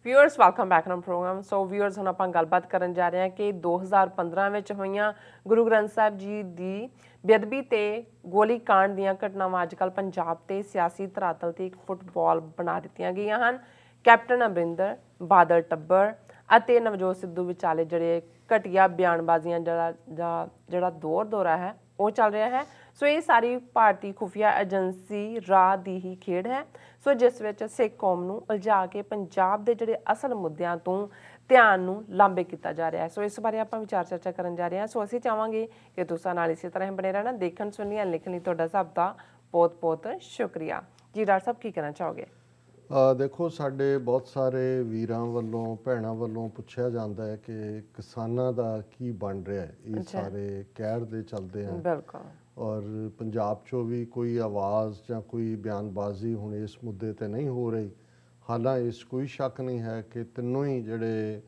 Viewers welcome back ਨਾ programme. ਸੋ viewers ਹੁਣ ਆਪਾਂ ਗੱਲਬਾਤ ਕਰਨ ਜਾ ਰਹੇ ਹਾਂ ਕਿ 2015 ਵਿੱਚ ਹੋਈਆਂ ਗੁਰੂ ਗ੍ਰੰਥ ਸਾਹਿਬ ਜੀ ਦੀ ਬੇਅਦਬੀ ਤੇ ਗੋਲੀ ਕਾਂਡ ਦੀਆਂ ਘਟਨਾਵਾਂ ਅੱਜਕੱਲ ਪੰਜਾਬ ਤੇ ਸਿਆਸੀ ਧਰਾਤਲ ਤੇ ਇੱਕ ਫੁੱਟਬਾਲ ਬਣਾ ਦਿੱਤੀਆਂ ਗਈਆਂ ਹਨ। ਕੈਪਟਨ ਅਮਰਿੰਦਰ, ਬਾਦਲ ਟੱਬਰ ਅਤੇ ਨਵਜੋਤ ਸਿੱਧੂ ਵਿਚਾਲੇ ਜਿਹੜੇ ਘਟੀਆ ਬਿਆਨਬਾਜ਼ੀਆਂ ਜਿਹੜਾ ਦੌਰ ਦੌਰਾ ਹੈ ਉਹ ਚੱਲ ਰਿਹਾ ਹੈ। ਸੋ ਇਹ ਸਾਰੀ ਭਾਰਤੀ ਖੁਫੀਆ ਏਜੰਸੀ ਰਾਹ ਦੀ ਹੀ ਖੇਡ ਹੈ। ਸੋ ਜਿਸ ਵਿੱਚ ਸਿੱਖ ਕੌਮ ਨੂੰ ਉਲਝਾ ਕੇ ਪੰਜਾਬ ਦੇ ਜਿਹੜੇ ਅਸਲ ਮੁੱਦਿਆਂ ਤੋਂ ਧਿਆਨ ਨੂੰ ਲਾਂਭੇ ਕੀਤਾ ਜਾ ਰਿਹਾ ਹੈ। ਸੋ ਇਸ ਬਾਰੇ ਆਪਾਂ ਵਿਚਾਰ ਚਰਚਾ ਕਰਨ ਜਾ ਰਹੇ ਹਾਂ। ਸੋ ਅਸੀਂ ਚਾਹਾਂਗੇ ਕਿ ਤੁਸੀਂ ਨਾਲ ਇਸੇ ਤਰ੍ਹਾਂ ਹੀ ਬਣੇ ਰਹਿਣਾ। ਦੇਖਣ ਸੁਣਨ ਜਾਂ ਲਿਖਣ ਲਈ ਤੁਹਾਡਾ ਸਭ ਦਾ ਬਹੁਤ ਬਹੁਤ ਸ਼ੁਕਰੀਆ ਜੀ। ਡਾਕਟਰ ਸਾਹਿਬ ਕੀ ਕਹਿਣਾ ਚਾਹੋਗੇ? ਦੇਖੋ, ਸਾਡੇ ਬਹੁਤ ਸਾਰੇ ਵੀਰਾਂ ਵੱਲੋਂ ਭੈਣਾਂ ਵੱਲੋਂ ਪੁੱਛਿਆ ਜਾਂਦਾ ਹੈ ਕਿ ਕਿਸਾਨਾਂ ਦਾ ਕੀ ਬਣ ਰਿਹਾ ਹੈ। ਇਹ ਸਾਰੇ ਕਹਿਰ ਦੇ ਚੱਲਦੇ ਹਨ। ਬਿਲਕੁਲ। ਔਰ ਪੰਜਾਬ 'ਚੋਂ ਵੀ ਕੋਈ ਆਵਾਜ਼ ਜਾਂ ਕੋਈ ਬਿਆਨਬਾਜ਼ੀ ਹੁਣ ਇਸ ਮੁੱਦੇ 'ਤੇ ਨਹੀਂ ਹੋ ਰਹੀ। ਹਾਲਾਂਕਿ ਇਸ ਕੋਈ ਸ਼ੱਕ ਨਹੀਂ ਹੈ ਕਿ ਤਿੰਨੋਂ ਹੀ ਜਿਹੜੇ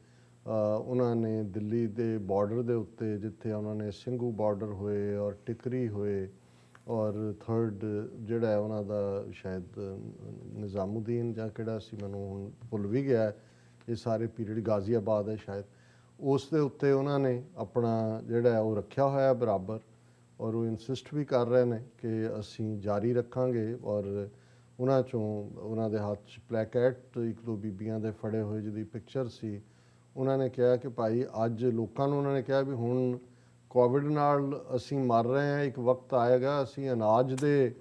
ਉਹਨਾਂ ਨੇ ਦਿੱਲੀ ਦੇ ਬਾਰਡਰ ਦੇ ਉੱਤੇ, ਜਿੱਥੇ ਉਹਨਾਂ ਨੇ ਸਿੰਘੂ ਬਾਰਡਰ ਹੋਏ ਔਰ ਟਿਕਰੀ ਹੋਏ ਔਰ ਥਰਡ ਜਿਹੜਾ ਹੈ ਉਹਨਾਂ ਦਾ ਸ਼ਾਇਦ ਨਿਜ਼ਾਮੂਦੀਨ ਜਾਂ ਕਿਹੜਾ ਸੀ, ਮੈਨੂੰ ਹੁਣ ਭੁੱਲ ਵੀ ਗਿਆ, ਇਹ ਸਾਰੇ ਪੀਰੀਅਡ ਗਾਜ਼ੀਆਬਾਦ ਹੈ ਸ਼ਾਇਦ, ਉਸ ਦੇ ਉੱਤੇ ਉਹਨਾਂ ਨੇ ਆਪਣਾ ਜਿਹੜਾ ਹੈ ਉਹ ਰੱਖਿਆ ਹੋਇਆ ਬਰਾਬਰ। ਔਰ ਉਹ ਇਨਸਿਸਟ ਵੀ ਕਰ ਰਹੇ ਨੇ ਕਿ ਅਸੀਂ ਜਾਰੀ ਰੱਖਾਂਗੇ। ਔਰ ਉਹਨਾਂ 'ਚੋਂ ਉਹਨਾਂ ਦੇ ਹੱਥ 'ਚ ਪਲੈਕੈਟ ਇੱਕ ਦੋ ਬੀਬੀਆਂ ਦੇ ਫੜੇ ਹੋਏ ਜਿਹਦੀ ਪਿਕਚਰ ਸੀ। ਉਹਨਾਂ ਨੇ ਕਿਹਾ ਕਿ ਭਾਈ ਅੱਜ ਲੋਕਾਂ ਨੂੰ ਉਹਨਾਂ ਨੇ ਕਿਹਾ ਵੀ ਹੁਣ ਕੋਵਿਡ ਨਾਲ ਅਸੀਂ ਮਰ ਰਹੇ ਹਾਂ, ਇੱਕ ਵਕਤ ਆਏਗਾ ਅਸੀਂ ਅਨਾਜ ਦੇ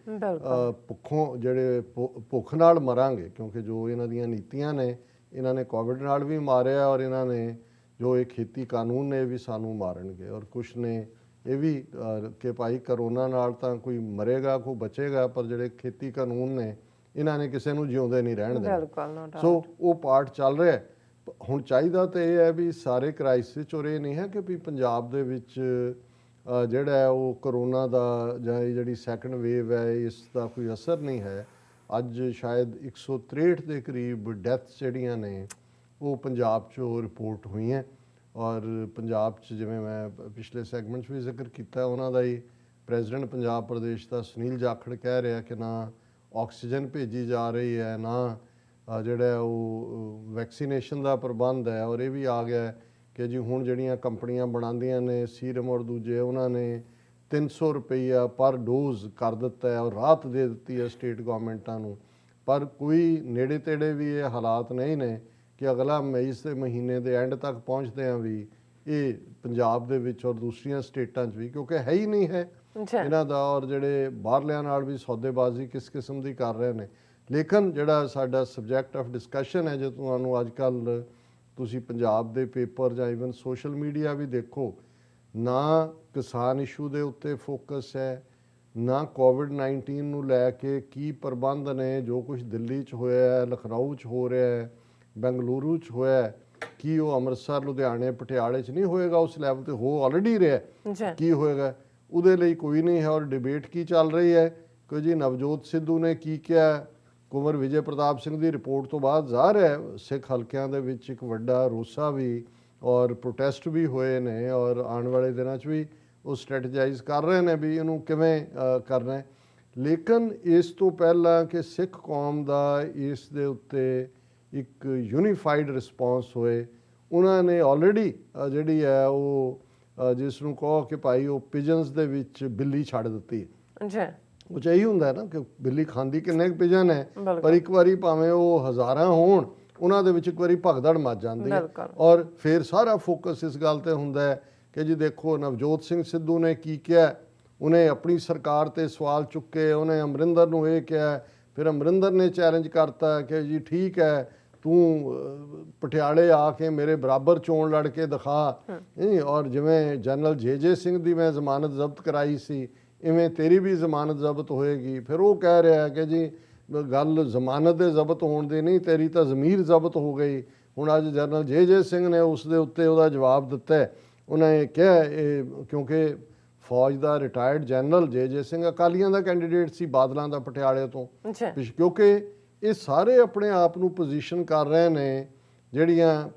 ਭੁੱਖੋਂ ਜਿਹੜੇ ਭੁੱਖ ਨਾਲ ਮਰਾਂਗੇ, ਕਿਉਂਕਿ ਜੋ ਇਹਨਾਂ ਦੀਆਂ ਨੀਤੀਆਂ ਨੇ, ਇਹਨਾਂ ਨੇ ਕੋਵਿਡ ਨਾਲ ਵੀ ਮਾਰਿਆ ਔਰ ਇਹਨਾਂ ਨੇ ਜੋ ਇਹ ਖੇਤੀ ਕਾਨੂੰਨ ਨੇ ਵੀ ਸਾਨੂੰ ਮਾਰਨਗੇ। ਔਰ ਕੁਛ ਨੇ ਇਹ ਵੀ ਕਿ ਭਾਈ ਕਰੋਨਾ ਨਾਲ ਤਾਂ ਕੋਈ ਮਰੇਗਾ ਕੋਈ ਬਚੇਗਾ, ਪਰ ਜਿਹੜੇ ਖੇਤੀ ਕਾਨੂੰਨ ਨੇ ਇਹਨਾਂ ਨੇ ਕਿਸੇ ਨੂੰ ਜਿਉਂਦੇ ਨਹੀਂ ਰਹਿਣ ਦੇਣਾ। ਸੋ ਉਹ ਪਾਰਟ ਚੱਲ ਰਿਹਾ। ਹੁਣ ਚਾਹੀਦਾ ਤਾਂ ਇਹ ਹੈ ਵੀ ਸਾਰੇ ਕ੍ਰਾਈਸਿਸ ਔਰ ਇਹ ਨਹੀਂ ਹੈ ਕਿ ਵੀ ਪੰਜਾਬ ਦੇ ਵਿੱਚ ਜਿਹੜਾ ਹੈ ਉਹ ਕਰੋਨਾ ਦਾ ਜਾਂ ਇਹ ਜਿਹੜੀ ਸੈਕੰਡ ਵੇਵ ਹੈ ਇਸ ਦਾ ਕੋਈ ਅਸਰ ਨਹੀਂ ਹੈ। ਅੱਜ ਸ਼ਾਇਦ 163 ਦੇ ਕਰੀਬ ਡੈਥਸ ਜਿਹੜੀਆਂ ਨੇ ਉਹ ਪੰਜਾਬ 'ਚੋਂ ਰਿਪੋਰਟ ਹੋਈਆਂ। ਔਰ ਪੰਜਾਬ 'ਚ ਜਿਵੇਂ ਮੈਂ ਪਿਛਲੇ ਸੈਗਮੈਂਟ 'ਚ ਵੀ ਜ਼ਿਕਰ ਕੀਤਾ, ਉਹਨਾਂ ਦਾ ਹੀ ਪ੍ਰੈਜ਼ੀਡੈਂਟ ਪੰਜਾਬ ਪ੍ਰਦੇਸ਼ ਦਾ ਸੁਨੀਲ ਜਾਖੜ ਕਹਿ ਰਿਹਾ ਕਿ ਨਾ ਆਕਸੀਜਨ ਭੇਜੀ ਜਾ ਰਹੀ ਹੈ, ਨਾ ਜਿਹੜਾ ਉਹ ਵੈਕਸੀਨੇਸ਼ਨ ਦਾ ਪ੍ਰਬੰਧ ਹੈ। ਔਰ ਇਹ ਵੀ ਆ ਗਿਆ ਕਿ ਜੀ ਹੁਣ ਜਿਹੜੀਆਂ ਕੰਪਨੀਆਂ ਬਣਾਉਂਦੀਆਂ ਨੇ ਸੀਰਮ ਔਰ ਦੂਜੇ, ਉਹਨਾਂ ਨੇ 300 ਰੁਪਈਆ ਪਰ ਡੋਜ਼ ਕਰ ਦਿੱਤਾ ਹੈ ਔਰ ਰਾਹਤ ਦੇ ਦਿੱਤੀ ਹੈ ਸਟੇਟ ਗੌਰਮੈਂਟਾਂ ਨੂੰ। ਪਰ ਕੋਈ ਨੇੜੇ ਤੇੜੇ ਵੀ ਇਹ ਹਾਲਾਤ ਨਹੀਂ ਨੇ ਕਿ ਅਗਲਾ ਮਈ ਦੇ ਮਹੀਨੇ ਦੇ ਐਂਡ ਤੱਕ ਪਹੁੰਚਦੇ ਹਾਂ ਵੀ ਇਹ ਪੰਜਾਬ ਦੇ ਵਿੱਚ ਔਰ ਦੂਸਰੀਆਂ ਸਟੇਟਾਂ 'ਚ ਵੀ, ਕਿਉਂਕਿ ਹੈ ਹੀ ਨਹੀਂ ਹੈ ਇਹਨਾਂ ਦਾ। ਔਰ ਜਿਹੜੇ ਬਾਹਰਲਿਆਂ ਨਾਲ ਵੀ ਸੌਦੇਬਾਜ਼ੀ ਕਿਸ ਕਿਸਮ ਦੀ ਕਰ ਰਹੇ ਨੇ। ਲੇਕਿਨ ਜਿਹੜਾ ਸਾਡਾ ਸਬਜੈਕਟ ਆਫ ਡਿਸਕਸ਼ਨ ਹੈ, ਜੇ ਤੁਹਾਨੂੰ ਅੱਜ ਕੱਲ੍ਹ ਤੁਸੀਂ ਪੰਜਾਬ ਦੇ ਪੇਪਰ ਜਾਂ ਈਵਨ ਸੋਸ਼ਲ ਮੀਡੀਆ ਵੀ ਦੇਖੋ, ਨਾ ਕਿਸਾਨ ਇਸ਼ੂ ਦੇ ਉੱਤੇ ਫੋਕਸ ਹੈ, ਨਾ ਕੋਵਿਡ-19 ਨੂੰ ਲੈ ਕੇ ਕੀ ਪ੍ਰਬੰਧ ਨੇ। ਜੋ ਕੁਝ ਦਿੱਲੀ 'ਚ ਹੋਇਆ ਹੈ, ਲਖਨਊ 'ਚ ਹੋ ਰਿਹਾ ਹੈ, ਬੈਂਗਲੁਰੂ 'ਚ ਹੋਇਆ, ਕੀ ਉਹ ਅੰਮ੍ਰਿਤਸਰ, ਲੁਧਿਆਣੇ, ਪਟਿਆਲੇ 'ਚ ਨਹੀਂ ਹੋਏਗਾ? ਉਸ ਲੈਵਲ 'ਤੇ ਹੋ ਆਲਰੇਡੀ ਰਿਹਾ। ਕੀ ਹੋਏਗਾ ਉਹਦੇ ਲਈ ਕੋਈ ਨਹੀਂ ਹੈ। ਔਰ ਡਿਬੇਟ ਕੀ ਚੱਲ ਰਹੀ ਹੈ ਕਿ ਜੀ ਨਵਜੋਤ ਸਿੱਧੂ ਨੇ ਕੀ ਕਿਹਾ। ਕੁੰਵਰ ਵਿਜੇ ਪ੍ਰਤਾਪ ਸਿੰਘ ਦੀ ਰਿਪੋਰਟ ਤੋਂ ਬਾਅਦ ਜ਼ਾਹਰ ਹੈ ਸਿੱਖ ਹਲਕਿਆਂ ਦੇ ਵਿੱਚ ਇੱਕ ਵੱਡਾ ਰੋਸਾ ਵੀ ਔਰ ਪ੍ਰੋਟੈਸਟ ਵੀ ਹੋਏ ਨੇ। ਔਰ ਆਉਣ ਵਾਲੇ ਦਿਨਾਂ 'ਚ ਵੀ ਉਹ ਸਟ੍ਰੈਟੇਜਾਈਜ਼ ਕਰ ਰਹੇ ਨੇ ਵੀ ਇਹਨੂੰ ਕਿਵੇਂ ਕਰਨਾ ਹੈ। ਲੇਕਿਨ ਇਸ ਤੋਂ ਪਹਿਲਾਂ ਕਿ ਸਿੱਖ ਕੌਮ ਦਾ ਇਸ ਦੇ ਉੱਤੇ ਇੱਕ ਯੂਨੀਫਾਈਡ ਰਿਸਪੌਂਸ ਹੋਏ, ਉਹਨਾਂ ਨੇ ਆਲਰੇਡੀ ਜਿਹੜੀ ਹੈ ਉਹ ਜਿਸ ਨੂੰ ਕਹੋ ਕਿ ਭਾਈ ਉਹ ਪਿਜਨਸ ਦੇ ਵਿੱਚ ਬਿੱਲੀ ਛੱਡ ਦਿੱਤੀ ਹੈ। ਉਹ ਇਹੀ ਹੁੰਦਾ ਨਾ ਕਿ ਬਿੱਲੀ ਖਾਂਦੀ ਕਿੰਨੇ ਕੁ ਪਿਜਨ ਹੈ, ਪਰ ਇੱਕ ਵਾਰੀ ਭਾਵੇਂ ਉਹ ਹਜ਼ਾਰਾਂ ਹੋਣ, ਉਹਨਾਂ ਦੇ ਵਿੱਚ ਇੱਕ ਵਾਰੀ ਭਗਦੜ ਮੱਚ ਜਾਂਦੀ ਹੈ। ਔਰ ਫਿਰ ਸਾਰਾ ਫੋਕਸ ਇਸ ਗੱਲ 'ਤੇ ਹੁੰਦਾ ਹੈ ਕਿ ਜੀ ਦੇਖੋ ਨਵਜੋਤ ਸਿੰਘ ਸਿੱਧੂ ਨੇ ਕੀ ਕਿਹਾ। ਉਹਨੇ ਆਪਣੀ ਸਰਕਾਰ 'ਤੇ ਸਵਾਲ ਚੁੱਕੇ, ਉਹਨੇ ਅਮਰਿੰਦਰ ਨੂੰ ਇਹ ਕਿਹਾ, ਫਿਰ ਅਮਰਿੰਦਰ ਨੇ ਚੈਲੰਜ ਕਰਤਾ ਕਿ ਜੀ ਠੀਕ ਹੈ ਤੂੰ ਪਟਿਆਲੇ ਆ ਕੇ ਮੇਰੇ ਬਰਾਬਰ ਚੋਣ ਲੜ ਕੇ ਦਿਖਾ। ਔਰ ਜਿਵੇਂ ਜਨਰਲ ਜੇ ਸਿੰਘ ਦੀ ਮੈਂ ਜ਼ਮਾਨਤ ਜ਼ਬਤ ਕਰਾਈ ਸੀ, ਇਵੇਂ ਤੇਰੀ ਵੀ ਜ਼ਮਾਨਤ ਜ਼ਬਤ ਹੋਏਗੀ। ਫਿਰ ਉਹ ਕਹਿ ਰਿਹਾ ਕਿ ਜੀ ਗੱਲ ਜ਼ਮਾਨਤ ਦੇ ਜ਼ਬਤ ਹੋਣ ਦੀ ਨਹੀਂ, ਤੇਰੀ ਤਾਂ ਜ਼ਮੀਰ ਜ਼ਬਤ ਹੋ ਗਈ। ਹੁਣ ਅੱਜ ਜਨਰਲ ਜੇ ਸਿੰਘ ਨੇ ਉਸ ਦੇ ਉੱਤੇ ਉਹਦਾ ਜਵਾਬ ਦਿੱਤਾ। ਉਹਨੇ ਕਿਹਾ ਇਹ ਕਿਉਂਕਿ ਫੌਜ ਦਾ ਰਿਟਾਇਰਡ ਜਨਰਲ ਜੇ ਸਿੰਘ ਅਕਾਲੀਆਂ ਦਾ ਕੈਂਡੀਡੇਟ ਸੀ, ਬਾਦਲਾਂ ਦਾ ਪਟਿਆਲੇ ਤੋਂ, ਕਿਉਂਕਿ ਇਹ ਸਾਰੇ ਆਪਣੇ ਆਪ ਨੂੰ ਪੋਜੀਸ਼ਨ ਕਰ ਰਹੇ ਨੇ ਜਿਹੜੀਆਂ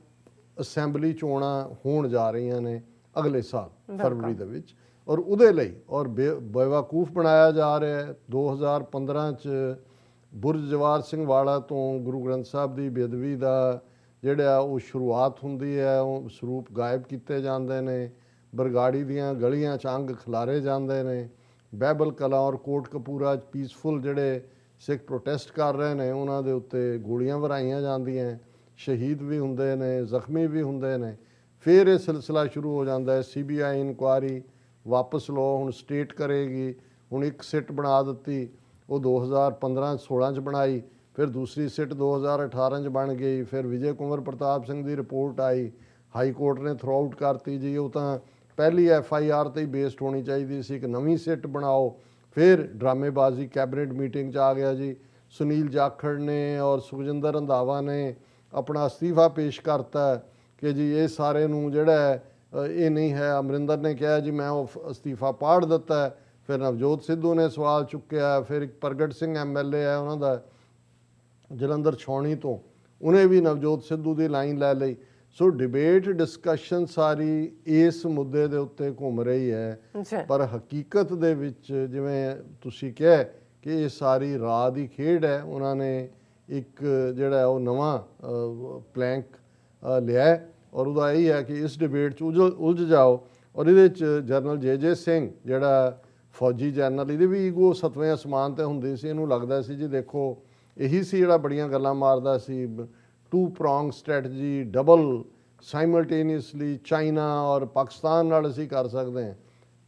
ਅਸੈਂਬਲੀ ਚੋਣਾਂ ਹੋਣ ਜਾ ਰਹੀਆਂ ਨੇ ਅਗਲੇ ਸਾਲ ਫਰਵਰੀ ਦੇ ਵਿੱਚ। ਔਰ ਉਹਦੇ ਲਈ ਔਰ ਬੇਵਕੂਫ ਬਣਾਇਆ ਜਾ ਰਿਹਾ ਹੈ। 2015 'ਚ ਬੁਰਜ ਜਵਾਰ ਸਿੰਘ ਵਾਲਾ ਤੋਂ ਗੁਰੂ ਗ੍ਰੰਥ ਸਾਹਿਬ ਦੀ ਬੇਅਦਬੀ ਦਾ ਜਿਹੜਾ ਉਹ ਸ਼ੁਰੂਆਤ ਹੁੰਦੀ ਹੈ ਉਹ ਸਰੂਪ ਗਾਇਬ ਕੀਤੇ ਜਾਂਦੇ ਨੇ, ਬਰਗਾੜੀ ਦੀਆਂ ਗਲੀਆਂ 'ਚ ਅੰਗ ਖਿਲਾਰੇ ਜਾਂਦੇ ਨੇ, ਬਹਿਬਲ ਕਲਾਂ ਔਰ ਕੋਟ ਕਪੂਰਾ 'ਚ ਪੀਸਫੁਲ ਜਿਹੜੇ ਸਿੱਖ ਪ੍ਰੋਟੈਸਟ ਕਰ ਰਹੇ ਨੇ ਉਹਨਾਂ ਦੇ ਉੱਤੇ ਗੋਲੀਆਂ ਵਰਾਈਆਂ ਜਾਂਦੀਆਂ, ਸ਼ਹੀਦ ਵੀ ਹੁੰਦੇ ਨੇ, ਜ਼ਖਮੀ ਵੀ ਹੁੰਦੇ ਨੇ। ਫਿਰ ਇਹ ਸਿਲਸਿਲਾ ਸ਼ੁਰੂ ਹੋ ਜਾਂਦਾ ਹੈ, CBI ਇਨਕੁਆਇਰੀ ਵਾਪਸ ਲਓ, ਹੁਣ ਸਟੇਟ ਕਰੇਗੀ। ਹੁਣ ਇੱਕ ਸਿੱਟ ਬਣਾ ਦਿੱਤੀ, ਉਹ 2015-16 'ਚ ਬਣਾਈ, ਫਿਰ ਦੂਸਰੀ ਸਿੱਟ 2018 'ਚ ਬਣ ਗਈ, ਫਿਰ ਵਿਜੇ ਕੁੰਵਰ ਪ੍ਰਤਾਪ ਸਿੰਘ ਦੀ ਰਿਪੋਰਟ ਆਈ, ਹਾਈ ਕੋਰਟ ਨੇ ਥਰੋ ਆਊਟ ਕਰਤੀ ਜੀ ਉਹ ਤਾਂ ਪਹਿਲੀ FIR ਤੇ ਹੀ ਬੇਸਡ ਹੋਣੀ ਚਾਹੀਦੀ ਸੀ, ਇੱਕ ਨਵੀਂ ਸਿੱਟ ਬਣਾਓ। ਫਿਰ ਡਰਾਮੇਬਾਜ਼ੀ ਕੈਬਨਿਟ ਮੀਟਿੰਗ 'ਚ ਆ ਗਿਆ ਜੀ, ਸੁਨੀਲ ਜਾਖੜ ਨੇ ਔਰ ਸੁਖਜਿੰਦਰ ਰੰਧਾਵਾ ਨੇ ਆਪਣਾ ਅਸਤੀਫਾ ਪੇਸ਼ ਕਰਤਾ ਕਿ ਜੀ ਇਹ ਸਾਰੇ ਨੂੰ ਜਿਹੜਾ ਇਹ ਨਹੀਂ ਹੈ। ਅਮਰਿੰਦਰ ਨੇ ਕਿਹਾ ਜੀ ਮੈਂ ਉਹ ਅਸਤੀਫਾ ਪਾੜ ਦਿੱਤਾ। ਫਿਰ ਨਵਜੋਤ ਸਿੱਧੂ ਨੇ ਸਵਾਲ ਚੁੱਕਿਆ, ਫਿਰ ਇੱਕ ਪ੍ਰਗਟ ਸਿੰਘ MLA ਹੈ ਉਹਨਾਂ ਦਾ ਜਲੰਧਰ ਛਾਉਣੀ ਤੋਂ, ਉਹਨੇ ਵੀ ਨਵਜੋਤ ਸਿੱਧੂ ਦੀ ਲਾਈਨ ਲੈ ਲਈ। ਸੋ ਡਿਬੇਟ ਡਿਸਕਸ਼ਨ ਸਾਰੀ ਇਸ ਮੁੱਦੇ ਦੇ ਉੱਤੇ ਘੁੰਮ ਰਹੀ ਹੈ, ਪਰ ਹਕੀਕਤ ਦੇ ਵਿੱਚ ਜਿਵੇਂ ਤੁਸੀਂ ਕਿਹਾ ਕਿ ਇਹ ਸਾਰੀ ਰਾਹ ਦੀ ਖੇਡ ਹੈ। ਉਹਨਾਂ ਨੇ ਇੱਕ ਜਿਹੜਾ ਉਹ ਨਵਾਂ ਪਲੈਂਕ ਲਿਆ ਔਰ ਉਹਦਾ ਇਹ ਹੈ ਕਿ ਇਸ ਡਿਬੇਟ 'ਚ ਉਲਝ ਜਾਓ। ਔਰ ਇਹਦੇ 'ਚ ਜਨਰਲ JJ ਸਿੰਘ ਜਿਹੜਾ ਫੌਜੀ ਜਨਰਲ, ਇਹਦੇ ਵੀ ਈਗੋ 7ਵੇਂ ਅਸਮਾਨ 'ਤੇ ਹੁੰਦੀ ਸੀ। ਇਹਨੂੰ ਲੱਗਦਾ ਸੀ ਜੀ ਦੇਖੋ ਇਹੀ ਸੀ ਜਿਹੜਾ ਬੜੀਆਂ ਗੱਲਾਂ ਮਾਰਦਾ ਸੀ, 2 prong strategy, double simultaneously China ਔਰ ਪਾਕਿਸਤਾਨ ਨਾਲ ਅਸੀਂ ਕਰ ਸਕਦੇ ਹਾਂ।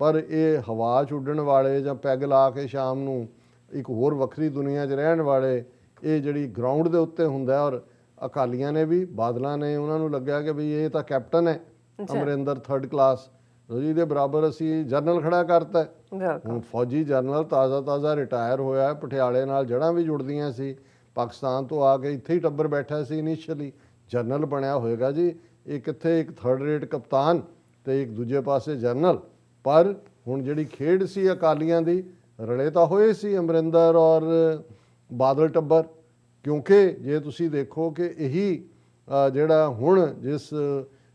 ਪਰ ਇਹ ਹਵਾ 'ਚ ਉੱਡਣ ਵਾਲੇ ਜਾਂ ਪੈਗ ਲਾ ਕੇ ਸ਼ਾਮ ਨੂੰ ਇੱਕ ਹੋਰ ਵੱਖਰੀ ਦੁਨੀਆ 'ਚ ਰਹਿਣ ਵਾਲੇ, ਇਹ ਜਿਹੜੀ ਗਰਾਊਂਡ ਦੇ ਉੱਤੇ ਹੁੰਦਾ। ਔਰ ਅਕਾਲੀਆਂ ਨੇ ਵੀ, ਬਾਦਲਾਂ ਨੇ, ਉਹਨਾਂ ਨੂੰ ਲੱਗਿਆ ਕਿ ਵੀ ਇਹ ਤਾਂ ਕੈਪਟਨ ਹੈ ਅਮਰਿੰਦਰ 3rd ਕਲਾਸ, ਜੀ ਦੇ ਬਰਾਬਰ ਅਸੀਂ ਜਰਨਲ ਖੜਾ ਕਰਤਾ। ਹੁਣ ਫੌਜੀ ਜਰਨਲ ਤਾਜ਼ਾ ਰਿਟਾਇਰ ਹੋਇਆ, ਪਟਿਆਲੇ ਨਾਲ ਜੜ੍ਹਾਂ ਵੀ ਜੁੜਦੀਆਂ ਸੀ, ਪਾਕਿਸਤਾਨ ਤੋਂ ਆ ਕੇ ਇੱਥੇ ਹੀ ਟੱਬਰ ਬੈਠਾ ਸੀ ਇਨੀਸ਼ੀਅਲੀ, ਜਰਨਲ ਬਣਿਆ ਹੋਏਗਾ ਜੀ। ਇਹ ਕਿੱਥੇ ਇੱਕ 3rd ਰੇਟ ਕਪਤਾਨ ਤੇ ਇੱਕ ਦੂਜੇ ਪਾਸੇ ਜਰਨਲ। ਪਰ ਹੁਣ ਜਿਹੜੀ ਖੇਡ ਸੀ ਅਕਾਲੀਆਂ ਦੀ, ਰਲੇ ਤਾਂ ਹੋਏ ਸੀ ਅਮਰਿੰਦਰ ਔਰ ਬਾਦਲ ਟੱਬਰ, ਕਿਉਂਕਿ ਜੇ ਤੁਸੀਂ ਦੇਖੋ ਕਿ ਇਹੀ ਜਿਹੜਾ ਹੁਣ ਜਿਸ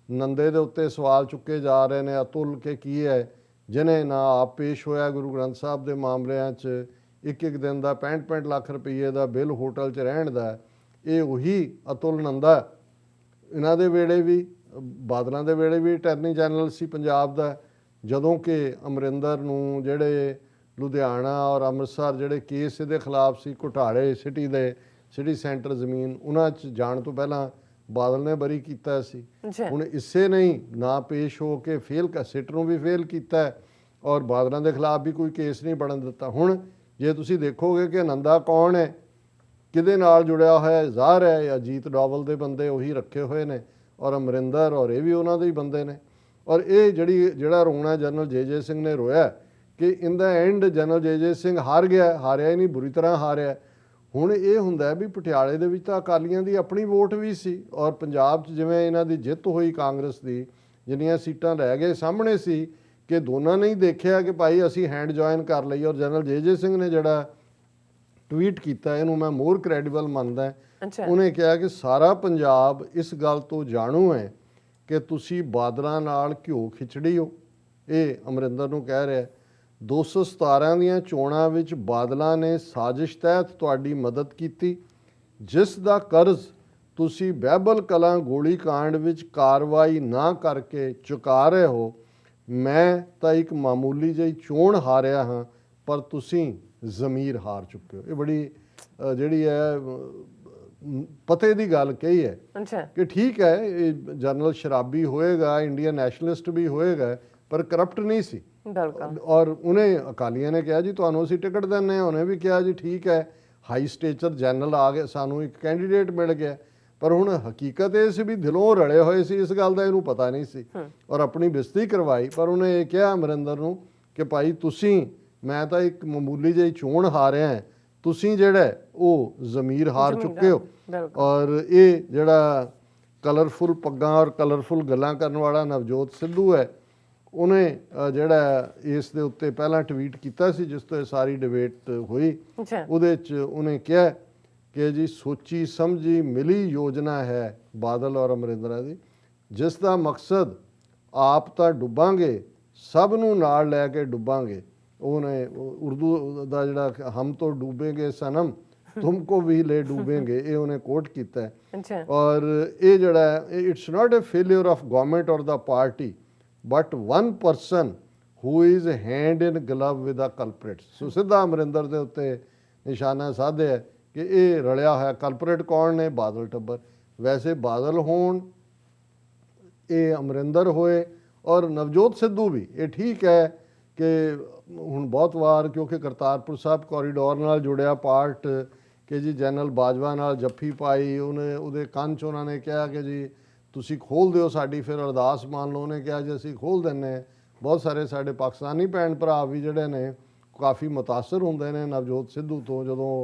ਨੰਦੇ ਦੇ ਉੱਤੇ ਸਵਾਲ ਚੁੱਕੇ ਜਾ ਰਹੇ ਨੇ, ਅਤੁਲ ਕੇ ਕੀ ਹੈ, ਜਿਹਨੇ ਨਾ ਆਪ ਪੇਸ਼ ਹੋਇਆ ਗੁਰੂ ਗ੍ਰੰਥ ਸਾਹਿਬ ਦੇ ਮਾਮਲਿਆਂ 'ਚ, ਇੱਕ ਦਿਨ ਦਾ 65 ਲੱਖ ਰੁਪਏ ਦਾ ਬਿੱਲ ਹੋਟਲ 'ਚ ਰਹਿਣ ਦਾ, ਇਹ ਉਹੀ ਅਤੁਲ ਨੰਦਾ। ਇਹਨਾਂ ਦੇ ਵੇਲੇ ਵੀ, ਬਾਦਲਾਂ ਦੇ ਵੇਲੇ ਵੀ ਅਟਾਰਨੀ ਜਨਰਲ ਸੀ ਪੰਜਾਬ ਦਾ, ਜਦੋਂ ਕਿ ਅਮਰਿੰਦਰ ਨੂੰ ਜਿਹੜੇ ਲੁਧਿਆਣਾ ਔਰ ਅੰਮ੍ਰਿਤਸਰ ਜਿਹੜੇ ਕੇਸ ਇਹਦੇ ਖਿਲਾਫ ਸੀ, ਘੁਟਾਲੇ ਸਿਟੀ ਸੈਂਟਰ ਜ਼ਮੀਨ, ਉਹਨਾਂ 'ਚ ਜਾਣ ਤੋਂ ਪਹਿਲਾਂ ਬਾਦਲ ਨੇ ਬਰੀ ਕੀਤਾ ਸੀ। ਹੁਣ ਇਸੇ ਨਹੀਂ ਨਾ ਪੇਸ਼ ਹੋ ਕੇ ਸਿੱਟ ਨੂੰ ਵੀ ਫੇਲ ਕੀਤਾ ਔਰ ਬਾਦਲਾਂ ਦੇ ਖਿਲਾਫ ਵੀ ਕੋਈ ਕੇਸ ਨਹੀਂ ਬਣਨ ਦਿੱਤਾ। ਹੁਣ ਜੇ ਤੁਸੀਂ ਦੇਖੋਗੇ ਕਿ ਨੰਦਾ ਕੌਣ ਹੈ, ਕਿਹਦੇ ਨਾਲ ਜੁੜਿਆ ਹੋਇਆ, ਜ਼ਾਹਰ ਹੈ ਅਜੀਤ ਡੋਵਲ ਦੇ ਬੰਦੇ ਉਹੀ ਰੱਖੇ ਹੋਏ ਨੇ ਔਰ ਅਮਰਿੰਦਰ ਔਰ ਇਹ ਵੀ ਉਹਨਾਂ ਦੇ ਹੀ ਬੰਦੇ ਨੇ। ਔਰ ਇਹ ਜਿਹੜਾ ਰੋਣਾ ਜਨਰਲ JJ ਸਿੰਘ ਨੇ ਰੋਇਆ ਕਿ ਇਨ ਦਾ ਐਂਡ ਜਨਰਲ JJ ਸਿੰਘ ਹਾਰਿਆ ਹੀ ਨਹੀਂ, ਬੁਰੀ ਤਰ੍ਹਾਂ ਹਾਰਿਆ। ਹੁਣ ਇਹ ਹੁੰਦਾ ਵੀ ਪਟਿਆਲੇ ਦੇ ਵਿੱਚ ਤਾਂ ਅਕਾਲੀਆਂ ਦੀ ਆਪਣੀ ਵੋਟ ਵੀ ਸੀ ਔਰ ਪੰਜਾਬ 'ਚ ਜਿਵੇਂ ਇਹਨਾਂ ਦੀ ਜਿੱਤ ਹੋਈ ਕਾਂਗਰਸ ਦੀ, ਜਿੰਨੀਆਂ ਸੀਟਾਂ ਰਹਿ ਗਏ ਸਾਹਮਣੇ ਸੀ ਕਿ ਦੋਨਾਂ ਨੇ ਹੀ ਦੇਖਿਆ ਕਿ ਭਾਈ ਅਸੀਂ ਹੈਂਡ ਜੁਆਇਨ ਕਰ ਲਈ। ਔਰ ਜਨਰਲ JJ ਸਿੰਘ ਨੇ ਜਿਹੜਾ ਟਵੀਟ ਕੀਤਾ, ਇਹਨੂੰ ਮੈਂ ਮੋਰ ਕ੍ਰੈਡੀਬਲ ਮੰਨਦਾ। ਉਹਨੇ ਕਿਹਾ ਕਿ ਸਾਰਾ ਪੰਜਾਬ ਇਸ ਗੱਲ ਤੋਂ ਜਾਣੂ ਹੈ ਕਿ ਤੁਸੀਂ ਬਾਦਲਾਂ ਨਾਲ ਘਿਓ ਖਿਚੜੀ ਹੋ। ਇਹ ਅਮਰਿੰਦਰ ਨੂੰ ਕਹਿ ਰਿਹਾ। 217 ਦੀਆਂ ਚੋਣਾਂ ਵਿੱਚ ਬਾਦਲਾਂ ਨੇ ਸਾਜ਼ਿਸ਼ ਤਹਿਤ ਤੁਹਾਡੀ ਮਦਦ ਕੀਤੀ, ਜਿਸ ਦਾ ਕਰਜ਼ ਤੁਸੀਂ ਬਹਿਬਲ ਕਲਾਂ ਗੋਲੀ ਕਾਂਡ ਵਿੱਚ ਕਾਰਵਾਈ ਨਾ ਕਰਕੇ ਚੁਕਾ ਰਹੇ ਹੋ। ਮੈਂ ਤਾਂ ਇੱਕ ਮਾਮੂਲੀ ਜਿਹੀ ਚੋਣ ਹਾਰਿਆ ਹਾਂ, ਪਰ ਤੁਸੀਂ ਜ਼ਮੀਰ ਹਾਰ ਚੁੱਕੇ ਹੋ। ਇਹ ਬੜੀ ਜਿਹੜੀ ਹੈ ਪਤੇ ਦੀ ਗੱਲ ਕਹੀ ਹੈ ਕਿ ਠੀਕ ਹੈ ਇਹ ਜਨਰਲ ਸ਼ਰਾਬੀ ਹੋਏਗਾ, ਇੰਡੀਅਨ ਨੈਸ਼ਨਲਿਸਟ ਵੀ ਹੋਏਗਾ, ਪਰ ਕਰਪਟ ਨਹੀਂ ਸੀ। ਔਰ ਉਹਨੇ ਅਕਾਲੀਆਂ ਨੇ ਕਿਹਾ ਜੀ ਤੁਹਾਨੂੰ ਅਸੀਂ ਟਿਕਟ ਦਿੰਦੇ ਹਾਂ, ਉਹਨੇ ਵੀ ਕਿਹਾ ਜੀ ਠੀਕ ਹੈ, ਹਾਈ ਸਟੇਚਰ ਜਨਰਲ ਆ ਗਏ, ਸਾਨੂੰ ਇੱਕ ਕੈਂਡੀਡੇਟ ਮਿਲ ਗਿਆ। ਪਰ ਹੁਣ ਹਕੀਕਤ ਇਹ ਸੀ ਵੀ ਦਿਲੋਂ ਰਲੇ ਹੋਏ ਸੀ, ਇਸ ਗੱਲ ਦਾ ਇਹਨੂੰ ਪਤਾ ਨਹੀਂ ਸੀ ਔਰ ਆਪਣੀ ਬੇਇੱਜ਼ਤੀ ਕਰਵਾਈ। ਪਰ ਉਹਨੇ ਇਹ ਕਿਹਾ ਅਮਰਿੰਦਰ ਨੂੰ ਕਿ ਭਾਈ ਮੈਂ ਤਾਂ ਇੱਕ ਮਾਮੂਲੀ ਜਿਹੀ ਚੋਣ ਹਾਰਿਆ, ਤੁਸੀਂ ਜਿਹੜਾ ਉਹ ਜ਼ਮੀਰ ਹਾਰ ਚੁੱਕੇ ਹੋ। ਔਰ ਇਹ ਜਿਹੜਾ ਕਲਰਫੁਲ ਪੱਗਾਂ ਔਰ ਕਲਰਫੁਲ ਗੱਲਾਂ ਕਰਨ ਵਾਲਾ ਨਵਜੋਤ ਸਿੱਧੂ ਹੈ, ਉਹਨੇ ਜਿਹੜਾ ਇਸ ਦੇ ਉੱਤੇ ਪਹਿਲਾਂ ਟਵੀਟ ਕੀਤਾ ਸੀ ਜਿਸ ਤੋਂ ਇਹ ਸਾਰੀ ਡਿਬੇਟ ਹੋਈ। ਉਹਦੇ 'ਚ ਉਹਨੇ ਕਿਹਾ ਕਿ ਜੀ ਸੋਚੀ ਸਮਝੀ ਮਿਲੀ ਯੋਜਨਾ ਹੈ ਬਾਦਲ ਔਰ ਅਮਰਿੰਦਰਾ ਦੀ, ਜਿਸ ਦਾ ਮਕਸਦ ਆਪ ਤਾਂ ਡੁੱਬਾਂਗੇ, ਸਭ ਨੂੰ ਨਾਲ ਲੈ ਕੇ ਡੁੱਬਾਂਗੇ। ਉਹਨੇ ਉਰਦੂ ਦਾ ਜਿਹੜਾ ਹਮ ਤੋਂ ਡੂਬेंगे सनम, तुमको भी ले डूबेंगे, ये उन्हें कोट किया है। अच्छा और ये जड़ा it's not a failure of government और the party but one person who is hand in glove with the culprit. So सीधा अमरिंदर के उत्ते निशाना साधे है कि ये रलिया होया कल्प्रिट कौन ने, बादल टब्बर। वैसे बादल होण, ये अमरिंदर होए और नवजोत सिद्धू भी, ये ठीक है कि हुण बहुत वार क्योंकि करतारपुर साहब कॉरीडोर नाल जुड़िया पार्ट कि जी जनरल बाजवा नाल जफ्फी पाई, उन्हें उहदे कंन च उन्होंने कहा कि जी तुसी खोल दिओ साडी, फिर अरदास मान लो, उन्हें कहा जी असीं खोल दिंने। बहुत सारे साडे पाकिस्तानी भैन भरा भी जिहड़े ने काफ़ी मुतासर हुंदे ने नवजोत सिद्धू तो। जदों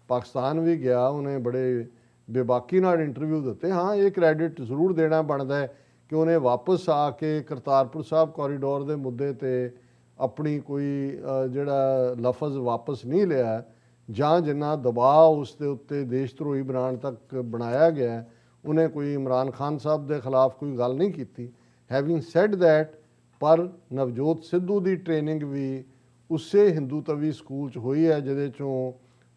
पाकिस्तान भी गया उन्हें बड़े बेबाकी नाल इंटरव्यू दिते। हाँ, ये क्रेडिट जरूर देना बनता है कि उन्हें वापस आके करतारपुर साहब कॉरीडोर के मुद्दे ते अपनी कोई जिहड़ा लफज वापस नहीं लिया, ਜਾਂ जिन्ना दबाव उसके उत्ते देश ਧਰੋਹੀ बनाने तक बनाया गया है, उन्हें कोई इमरान खान साहब के खिलाफ कोई गल नहीं की। हैविंग सैड दैट, पर नवजोत सिद्धू की ट्रेनिंग भी उसे हिंदू तवी स्कूल च हुई है जिहदे चों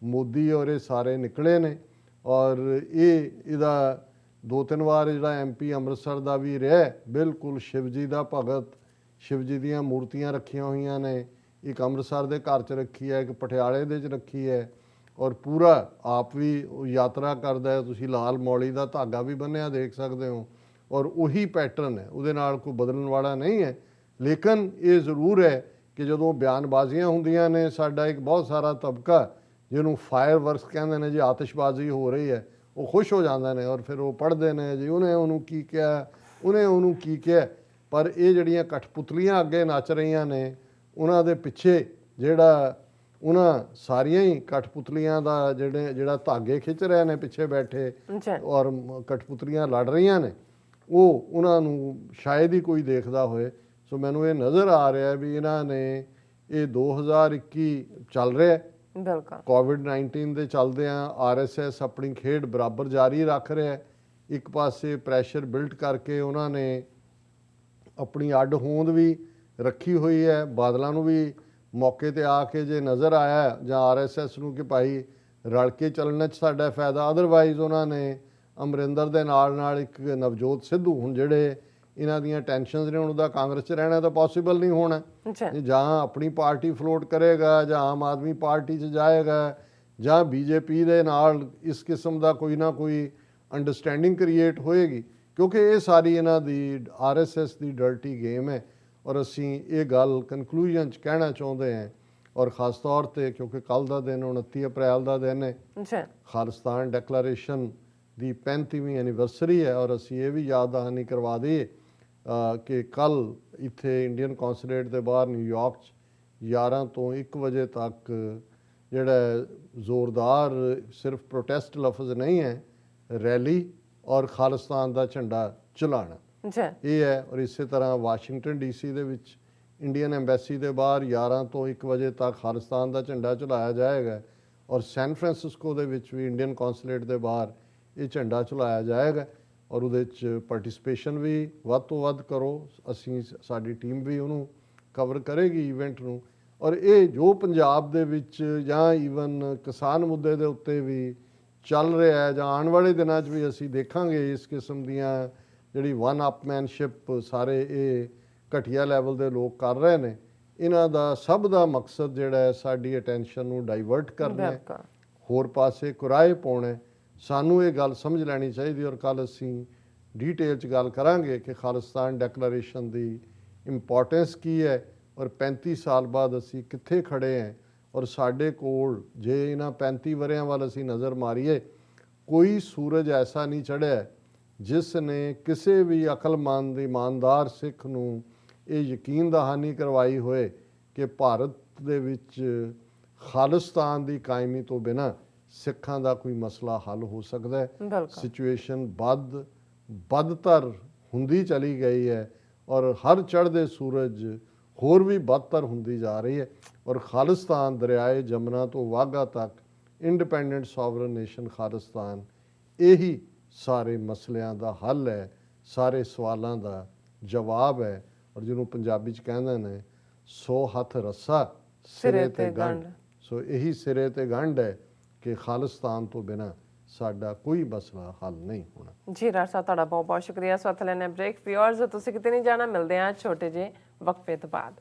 मोदी और ये सारे निकले ने। और ये इहदा 2-3 बार जिहड़ा MP अमृतसर का भी रहा, बिल्कुल शिवजी का भगत, शिवजी दीयां मूर्तियां रखियां हुई ने, एक अमृतसर के घर च रखी है, एक पटियाले दे च रखी है, और पूरा आप भी यात्रा करता है, तुसी लाल मौली का धागा भी बन्निया देख सकते हो, और उही पैटर्न है, उहदे नाल कोई बदलण वाला नहीं है। लेकिन ये जरूर है कि जदों बयानबाजियां हुंदियां ने, साडा एक बहुत सारा तबका जिन्हों फायर वर्कस कहते हैं जी, आतिशबाजी हो रही है, वो खुश हो जाते हैं और फिर वो पढ़ते हैं जी उन्हें उन्होंने की कहा, उन्हें उन्होंने की कहा। पर ये जड़ियाँ कठपुतलियाँ अगे नच रही ने, उन्हां दे पिछे जिहड़ा उन्हां सारियां ही कठपुतलियां दा जिहड़ा धागे खिंच रहे ने पिछे बैठे अच्छा और कठपुतलियां लड़ रही ने, वो उन्हां नूं शायद ही कोई देखदा होए। सो मैनूं ये नज़र आ रहा है भी इन्हां ने ये 2021 चल रहा है, बिल्कुल कोविड-19 के चलदियां RSS अपनी खेड बराबर जारी रख रहा है। एक पासे प्रैशर बिल्ट करके उन्होंने अपनी अड होंद भी रखी हुई है, बादलों नूं भी मौके ते आके जे नज़र आया जां RSS नूं कि भाई रल के चलने च साडा फायदा, अदरवाइज उन्होंने अमरिंदर दे नाल एक नवजोत सिद्धू हुण जिहड़े इन्हां दीयां टेंशनस ने, उहदा कांग्रेस च रहना तो पॉसीबल नहीं होना। अच्छा जहाँ अपनी पार्टी फ्लोट करेगा, जां आम आदमी पार्टी च जाएगा, जां BJP दे नाल इस किस्म का कोई ना कोई अंडरस्टैंडिंग क्रिएट होएगी, क्योंकि ये सारी इन्हां दी RSS की डर्टी गेम है। और असी ये गल कनकलूजन च कहना चाहते हैं, और ख़ास तौर पर क्योंकि कल का दिन 29 अप्रैल का दिन है, अच्छा खालिस्तान डिक्लेरेशन की 35वीं एनिवर्सरी है, और असी ये भी याद दहानी करवा दईए कि कल इत्थे इंडियन कौंसलेट के बाहर न्यूयॉर्क 11 तो 1 बजे तक जिहड़ा जोरदार सिर्फ प्रोटेस्ट लफ्ज़ नहीं है, रैली और खालिस्तान का झंडा चलाना अच्छा ये है। और इस तरह Washington DC they which Indian Embassy के बाहर 11 तो 1 बजे तक खालिस्तान का झंडा चलाया जाएगा, और सैन फ्रांसिस्को दे विच भी इंडियन कौंसलेट के बाहर ये झंडा चलाया जाएगा। और उहदे च पार्टिसिपेशन भी वध तो वध करो, असी साडी टीम भी उन्होंने कवर करेगी इवेंट नूं। और ये जो पंजाब दे विच जां ईवन किसान मुद्दे दे उत्ते भी चल रहा है, जां आने वाले दिनों भी असी देखांगे इस किस्म दीयां जिहड़ी वन अपमैनशिप सारे ये घटिया लैवल के लोग कर रहे हैं, इन्हां दा सब दा मकसद जिहड़ा है साडी अटैंशन नूं डाइवर्ट करना है, बिल्कुल होर पासे कुराए पाउणा है। सानू ये गल समझ लैनी चाहिए, और कल असी डिटेल च गल करांगे कि खालिस्तान डिक्लेरेशन की इंपॉर्टेंस की है, और 35 साल बाद असी कित्थे खड़े हैं, और साडे कोल जे इन्हां 35 वरियां वाल असी नज़र मारीए, कोई सूरज ऐसा नहीं चढ़िया जिसने किसी भी अकलमंद ईमानदार सिख नूं ये यकीन दहानी करवाई होए कि भारत दे विच खालिस्तान की कायमी तो बिना सिखां दा कोई मसला हल हो सकता है। बिल्कुल सिचुएशन बदतर हुंदी चली गई है, और हर चढ़दे सूरज होर भी बदतर हुंदी जा रही है। और खालिस्तान दरियाए जमुना तो वाघा तक इंडिपेंडेंट सॉवरन नेशन खालिस्तान यही सारे मसलियां का हल है, सारे सवालों का जवाब है। और जिन्हों पंजाबी च कहंदे ने 100 हथ रस्सा सिरे ते गंढ, सो यही सिरे ते गंढ है ਕਿ ਖਾਲਿਸਤਾਨ ਤੋਂ ਬਿਨਾਂ ਸਾਡਾ ਕੋਈ ਮਸਲਾ ਹੱਲ ਨਹੀਂ ਹੋਣਾ। ਜੀ ਡਾਕਟਰ ਸਾਹਿਬ, ਤੁਹਾਡਾ ਬਹੁਤ ਬਹੁਤ ਸ਼ੁਕਰੀਆ। ਸੋ ਇੱਥੇ ਲੈਣੇ ਬ੍ਰੇਕ। ਵਿਊਅਰਸ, ਤੁਸੀਂ ਕਿਤੇ ਨਹੀਂ ਜਾਣਾ, ਮਿਲਦੇ ਹਾਂ ਛੋਟੇ ਜਿਹੇ ਵਕਫੇ ਤੋਂ ਬਾਅਦ।